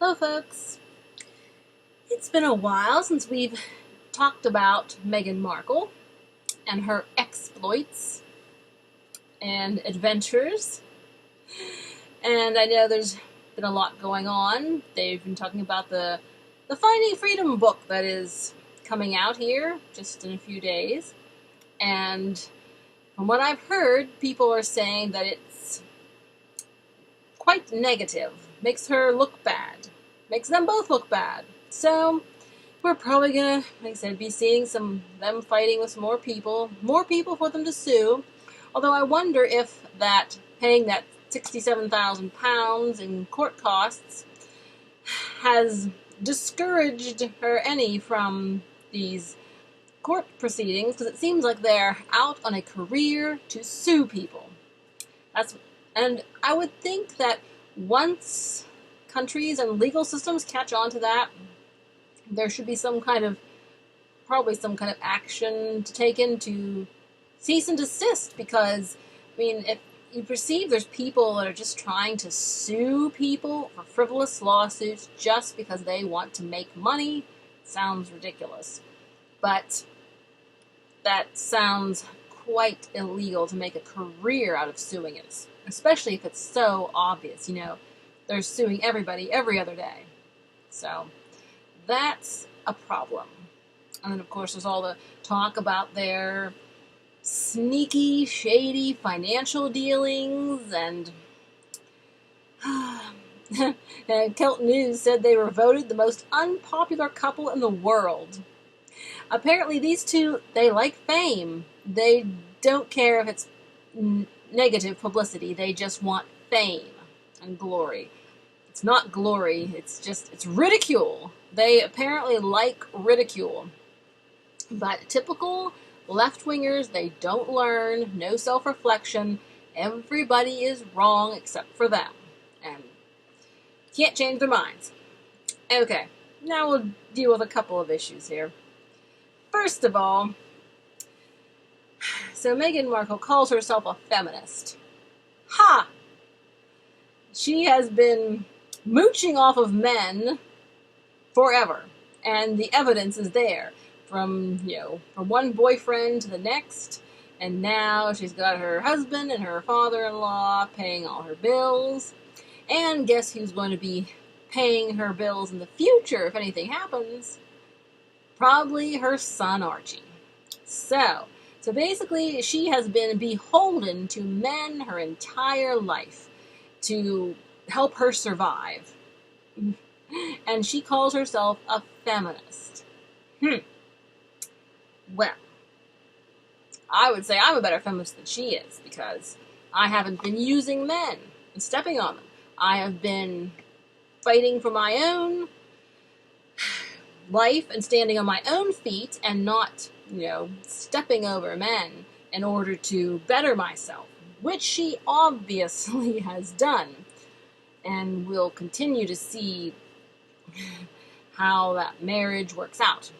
Hello folks, it's been a while since we've talked about Meghan Markle and her exploits and adventures, and I know there's been a lot going on. They've been talking about the Finding Freedom book that is coming out here just in a few days, and from what I've heard, people are saying that it's quite negative, makes her look bad, makes them both look bad. So we're probably gonna, like I said, be seeing them fighting with some more people for them to sue. Although I wonder if that paying that £67,000 in court costs has discouraged her any from these court proceedings, because it seems like they're out on a career to sue people. And I would think that once countries and legal systems catch on to that, there should be probably some kind of action to take to cease and desist, because, I mean, if you perceive there's people that are just trying to sue people for frivolous lawsuits just because they want to make money, it sounds ridiculous. But that sounds quite illegal to make a career out of suing it, especially if it's so obvious. They're suing everybody every other day. So that's a problem. And then, of course, there's all the talk about their sneaky, shady financial dealings, and Celt News said they were voted the most unpopular couple in the world. Apparently these two, they like fame. They don't care if it's negative publicity. They just want fame and glory. It's not glory, it's ridicule. They apparently like ridicule. But typical left-wingers, they don't learn, no self-reflection. Everybody is wrong except for them. And can't change their minds. Okay, now we'll deal with a couple of issues here. First of all, so Meghan Markle calls herself a feminist. Ha! She has been mooching off of men forever, and the evidence is there from one boyfriend to the next, and now she's got her husband and her father-in-law paying all her bills, and guess who's going to be paying her bills in the future if anything happens? Probably her son Archie. So basically she has been beholden to men her entire life to help her survive. And she calls herself a feminist. Well, I would say I'm a better feminist than she is, because I haven't been using men and stepping on them. I have been fighting for my own life and standing on my own feet and not, stepping over men in order to better myself, which she obviously has done. And we'll continue to see how that marriage works out.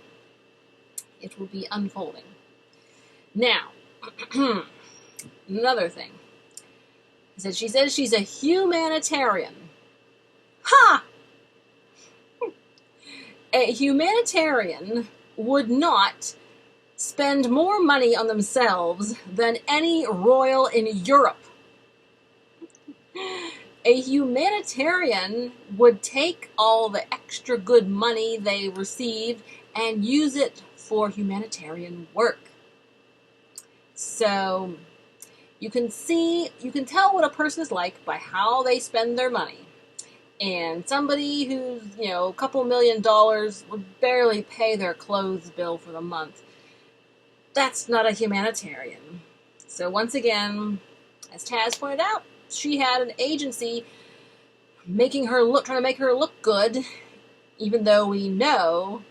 It will be unfolding. Now, another thing. She says she's a humanitarian. Ha! A humanitarian would not spend more money on themselves than any royal in Europe. A humanitarian would take all the extra good money they receive and use it for humanitarian work. So you can tell what a person is like by how they spend their money. And somebody who's, a couple $1 million would barely pay their clothes bill for the month. That's not a humanitarian. So once again, as Taz pointed out, she had an agency trying to make her look good, even though we know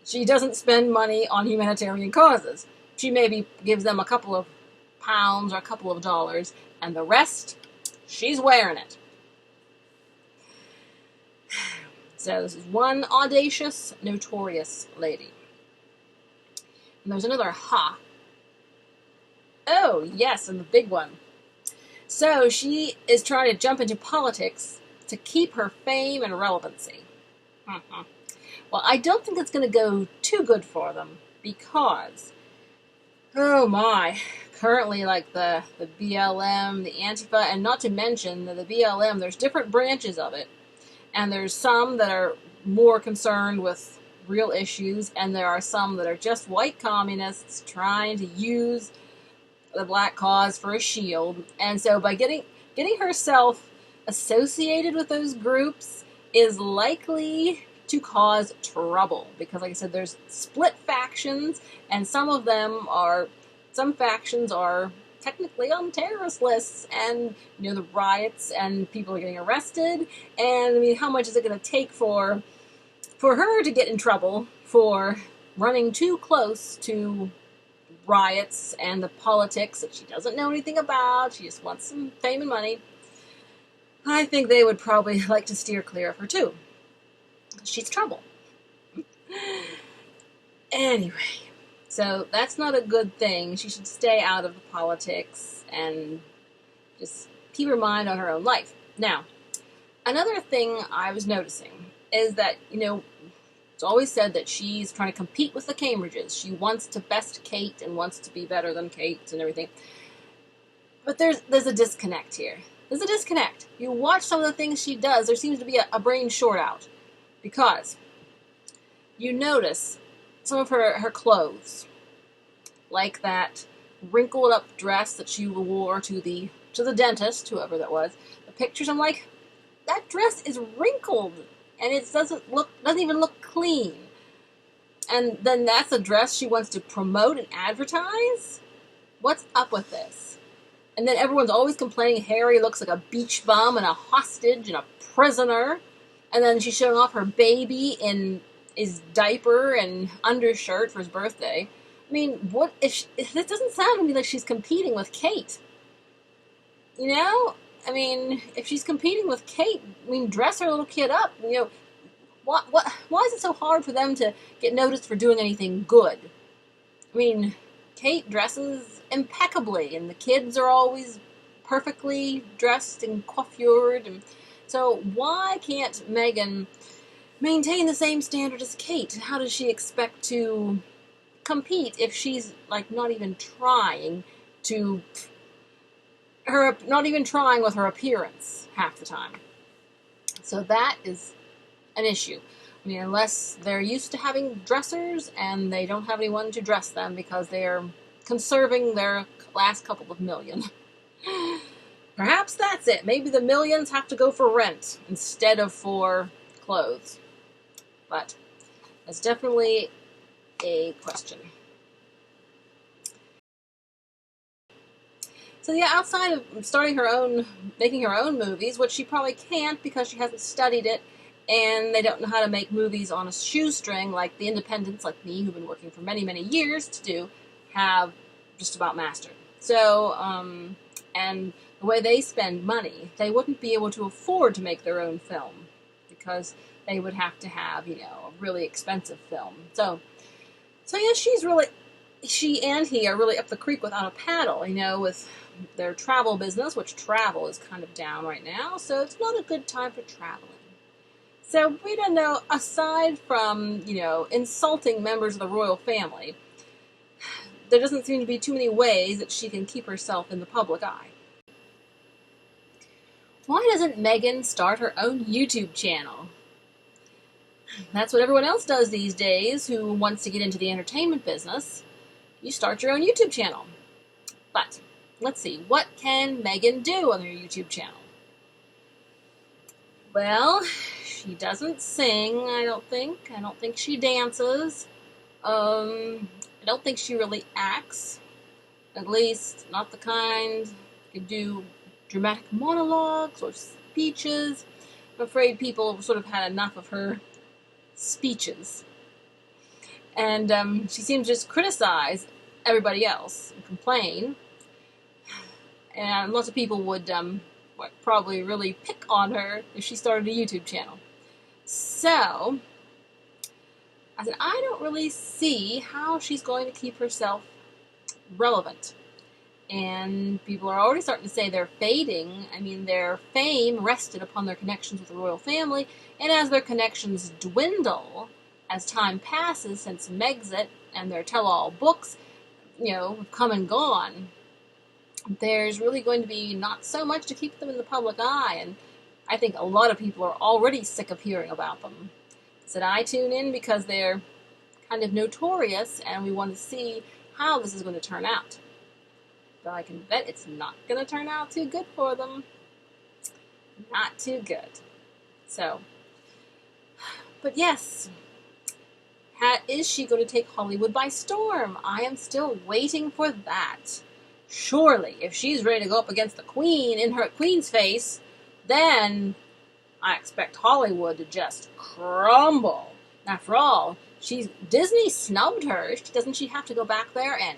she doesn't spend money on humanitarian causes. She maybe gives them a couple of pounds or a couple of dollars, and the rest, she's wearing it. So this is one audacious, notorious lady. And there's another ha. Oh, yes, and the big one. So she is trying to jump into politics to keep her fame and relevancy. Well, I don't think it's going to go too good for them because, oh my, currently like the BLM, the Antifa, and not to mention the BLM, there's different branches of it. And there's some that are more concerned with real issues, and there are some that are just white communists trying to use the black cause for a shield. And so by getting herself associated with those groups is likely to cause trouble, because like I said, there's split factions, and some factions are technically on terrorist lists, and the riots and people are getting arrested. And I mean, how much is it going to take for her to get in trouble for running too close to riots and the politics that she doesn't know anything about? She just wants some fame and money. I think they would probably like to steer clear of her too. She's trouble. Anyway, so that's not a good thing. She should stay out of the politics and just keep her mind on her own life. Now, another thing I was noticing is that, it's always said that she's trying to compete with the Cambridges. She wants to best Kate and wants to be better than Kate and everything. But there's a disconnect here. There's a disconnect. You watch some of the things she does, there seems to be a brain short out. Because you notice some of her clothes, like that wrinkled up dress that she wore to the dentist, whoever that was. The pictures, I'm like, that dress is wrinkled, and it doesn't even look clean. And then that's a dress she wants to promote and advertise? What's up with this? And then everyone's always complaining Harry looks like a beach bum and a hostage and a prisoner. And then she's showing off her baby in his diaper and undershirt for his birthday. I mean, what if it doesn't sound to me like she's competing with Kate? I mean, if she's competing with Kate, dress her little kid up. Why is it so hard for them to get noticed for doing anything good? I mean, Kate dresses impeccably, and the kids are always perfectly dressed and coiffured, and so why can't Meghan maintain the same standard as Kate? How does she expect to compete if she's not even trying with her appearance half the time? So that is an issue. I mean, unless they're used to having dressers and they don't have anyone to dress them because they're conserving their last couple of million. Perhaps that's it. Maybe the millions have to go for rent instead of for clothes. But that's definitely a question. So yeah, outside of making her own movies, which she probably can't because she hasn't studied it, and they don't know how to make movies on a shoestring like the independents like me, who've been working for many, many years to do, have just about mastered. So, and the way they spend money, they wouldn't be able to afford to make their own film because they would have to have, a really expensive film. So yeah, she and he are really up the creek without a paddle, with their travel business, which travel is kind of down right now, so it's not a good time for traveling. So we don't know, aside from, insulting members of the royal family, there doesn't seem to be too many ways that she can keep herself in the public eye. Why doesn't Meghan start her own YouTube channel? That's what everyone else does these days who wants to get into the entertainment business. You start your own YouTube channel. But, let's see, what can Meghan do on her YouTube channel? Well, she doesn't sing, I don't think. I don't think she dances. I don't think she really acts. At least, not the kind you could do dramatic monologues or speeches. I'm afraid people sort of had enough of her speeches. And she seems to just criticize everybody else and complain. And lots of people would probably really pick on her if she started a YouTube channel. So, I said, I don't really see how she's going to keep herself relevant. And people are already starting to say they're fading. I mean, their fame rested upon their connections with the royal family, and as their connections dwindle, as time passes since Meghxit and their tell-all books, have come and gone, there's really going to be not so much to keep them in the public eye, and I think a lot of people are already sick of hearing about them. So I tune in because they're kind of notorious, and we want to see how this is going to turn out. But I can bet it's not going to turn out too good for them. Not too good. So, but yes, is she going to take Hollywood by storm? I am still waiting for that. Surely, if she's ready to go up against the Queen in her Queen's face, then I expect Hollywood to just crumble. After all, Disney snubbed her. Doesn't she have to go back there and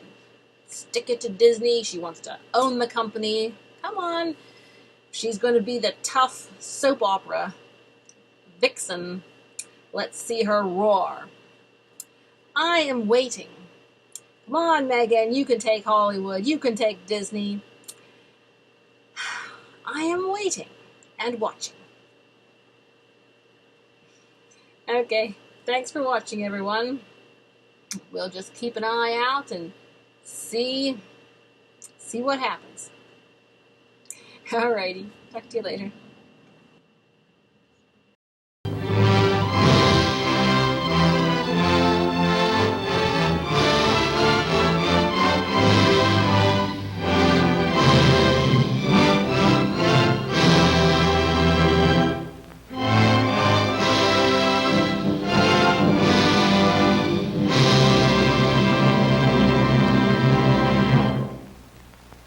stick it to Disney? She wants to own the company. Come on. She's going to be the tough soap opera vixen. Let's see her roar. I am waiting. Come on, Meghan, you can take Hollywood. You can take Disney. I am waiting and watching. Okay, thanks for watching, everyone. We'll just keep an eye out and see what happens. Alrighty, talk to you later.